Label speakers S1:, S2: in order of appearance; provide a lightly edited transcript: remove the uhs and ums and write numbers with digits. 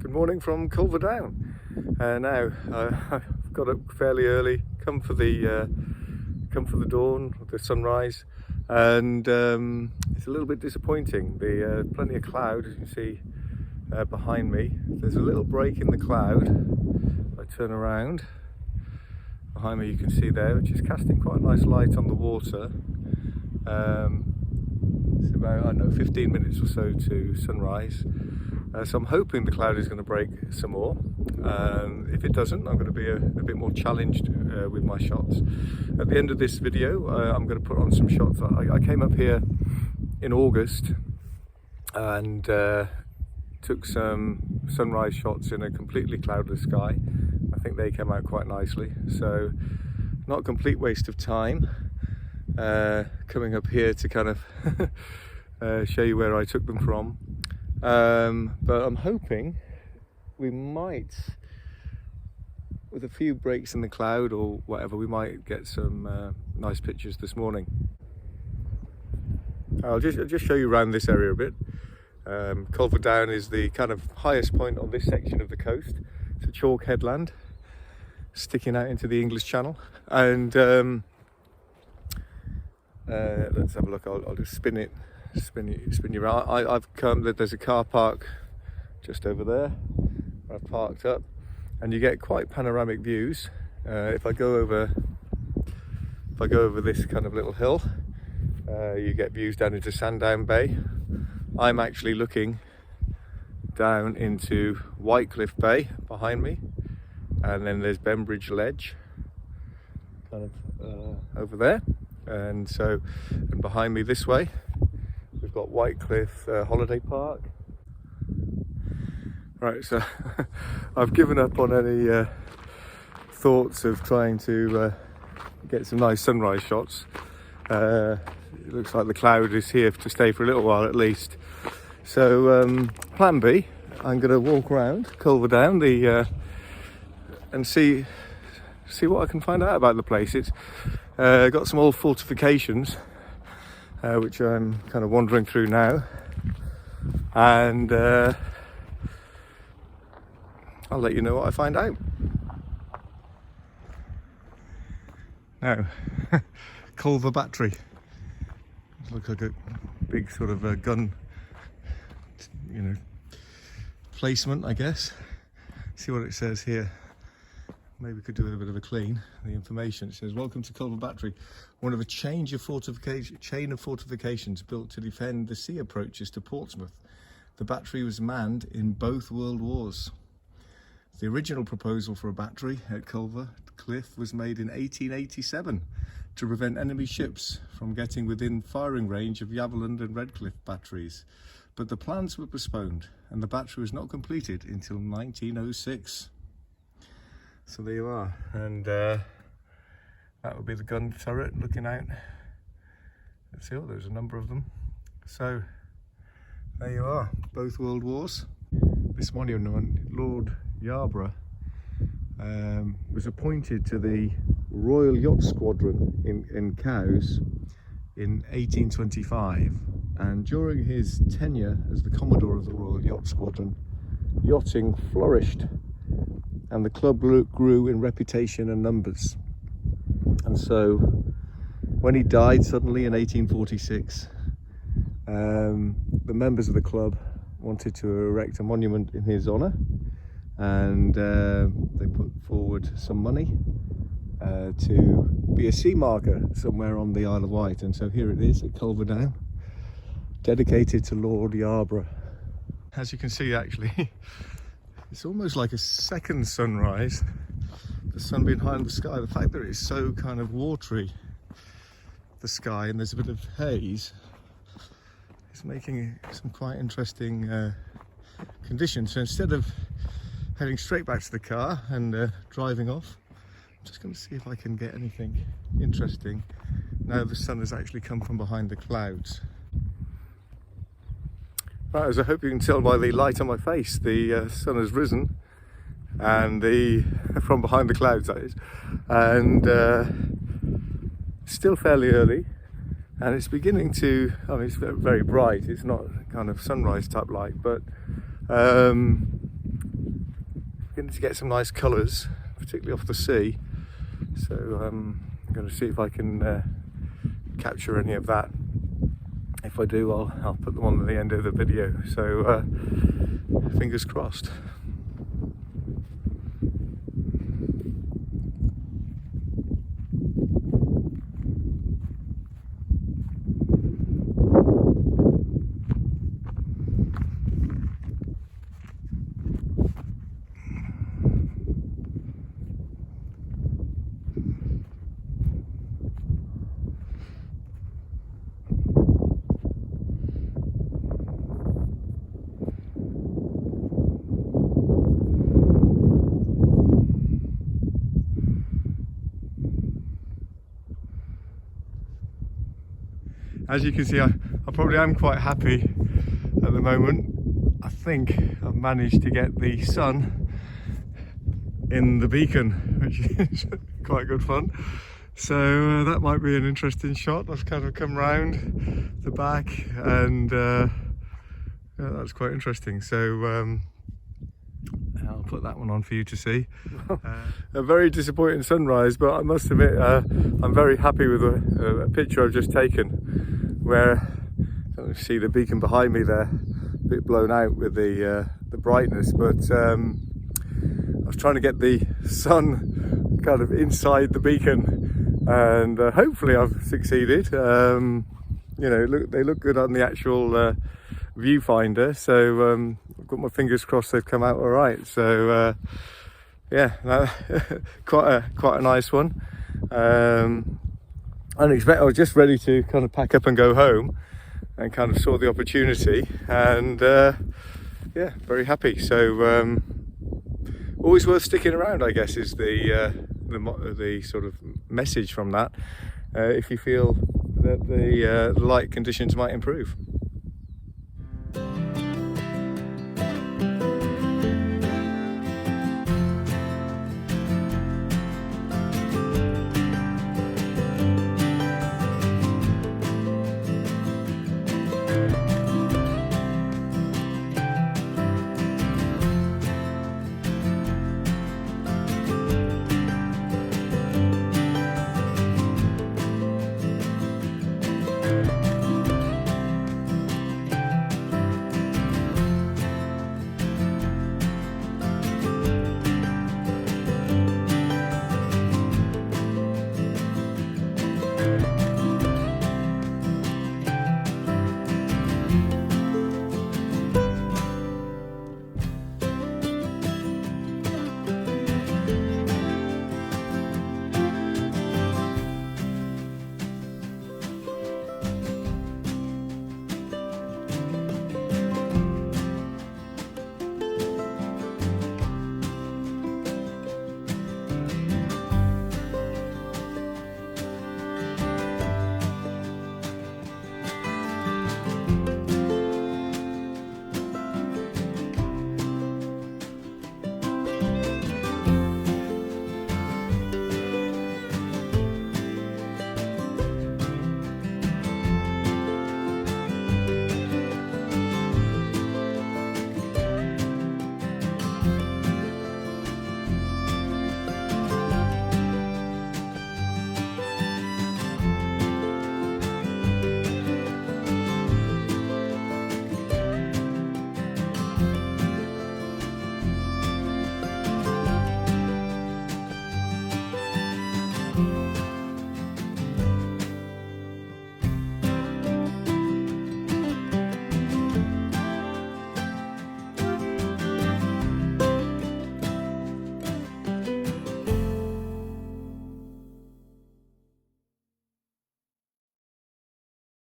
S1: Good morning from Culver down. Now I've got up fairly early, come for the dawn, the sunrise, and it's a little bit disappointing. The plenty of cloud, as you can see behind me. There's a little break in the cloud. If I turn around, behind me you can see there, which is casting quite a nice light on the water. It's about, I don't know, 15 minutes or so to sunrise. So I'm hoping the cloud is going to break some more. If it doesn't, I'm going to be a bit more challenged with my shots. At the end of this video, I'm going to put on some shots. I came up here in August and took some sunrise shots in a completely cloudless sky. I think they came out quite nicely. So not a complete waste of time coming up here to kind of show you where I took them from. But I'm hoping we might, with a few breaks in the cloud or whatever, we might get some nice pictures this morning. I'll just show you around this area a bit. Culver Down is the kind of highest point on this section of the coast. It's a chalk headland sticking out into the English Channel, and let's have a look. I'll just spin you around. I've come, there's a car park just over there. I've parked up, and you get quite panoramic views. If I go over this kind of little hill, you get views down into Sandown Bay. I'm actually looking down into Wight Bay behind me, and then there's Bembridge Ledge kind of over there, and behind me this way we've got Wight Holiday Park. Right, so I've given up on any thoughts of trying to get some nice sunrise shots. It looks like the cloud is here to stay for a little while at least. So plan B, I'm going to walk around Culver Down and see what I can find out about the place. It's got some old fortifications, which I'm kind of wandering through now, and I'll let you know what I find out. Now, Culver Battery. Looks like a big sort of a gun, placement, I guess. See what it says here. Maybe we could do a bit of a clean. The information, it says, "Welcome to Culver Battery, one of a chain of fortifications built to defend the sea approaches to Portsmouth. The battery was manned in both World Wars. The original proposal for a battery at Culver Cliff was made in 1887 to prevent enemy ships from getting within firing range of Yaverland and Redcliffe batteries. But the plans were postponed, and the battery was not completed until 1906. So there you are, and that would be the gun turret looking out. Let's see, there's a number of them. So there you are, both World Wars. This monument, Lord Yarborough, was appointed to the Royal Yacht Squadron in Cowes in 1825, and during his tenure as the Commodore of the Royal Yacht Squadron, yachting flourished and the club grew in reputation and numbers. And so when he died suddenly in 1846, the members of the club wanted to erect a monument in his honour, and they put forward some money to be a sea marker somewhere on the Isle of Wight, and so here it is at Culver Down, dedicated to Lord Yarborough. As you can see, actually, it's almost like a second sunrise, the sun being high in the sky. The fact that it's so kind of watery, the sky, and there's a bit of haze, is making some quite interesting conditions. So instead of heading straight back to the car and driving off, I'm just going to see if I can get anything interesting now the sun has actually come from behind the clouds. Right, as I hope you can tell by the light on my face, the sun has risen, and from behind the clouds that is, and still fairly early, and it's beginning to, I mean, it's very bright. It's not kind of sunrise type light, but beginning to get some nice colours, particularly off the sea. So I'm going to see if I can capture any of that. If I do, I'll put them on at the end of the video. So fingers crossed. As you can see, I probably am quite happy at the moment. I think I've managed to get the sun in the beacon, which is quite good fun. So that might be an interesting shot. I've kind of come round the back, and yeah, that's quite interesting. So I'll put that one on for you to see. A very disappointing sunrise, but I must admit I'm very happy with a picture I've just taken, where you see the beacon behind me there, a bit blown out with the brightness, but I was trying to get the sun kind of inside the beacon, and hopefully I've succeeded. You know, they look good on the actual viewfinder, so I've got my fingers crossed they've come out all right. So yeah, quite a nice one. Unexpected. I was just ready to kind of pack up and go home, and kind of saw the opportunity, and yeah, very happy. So always worth sticking around, I guess, is the sort of message from that, if you feel that the light conditions might improve.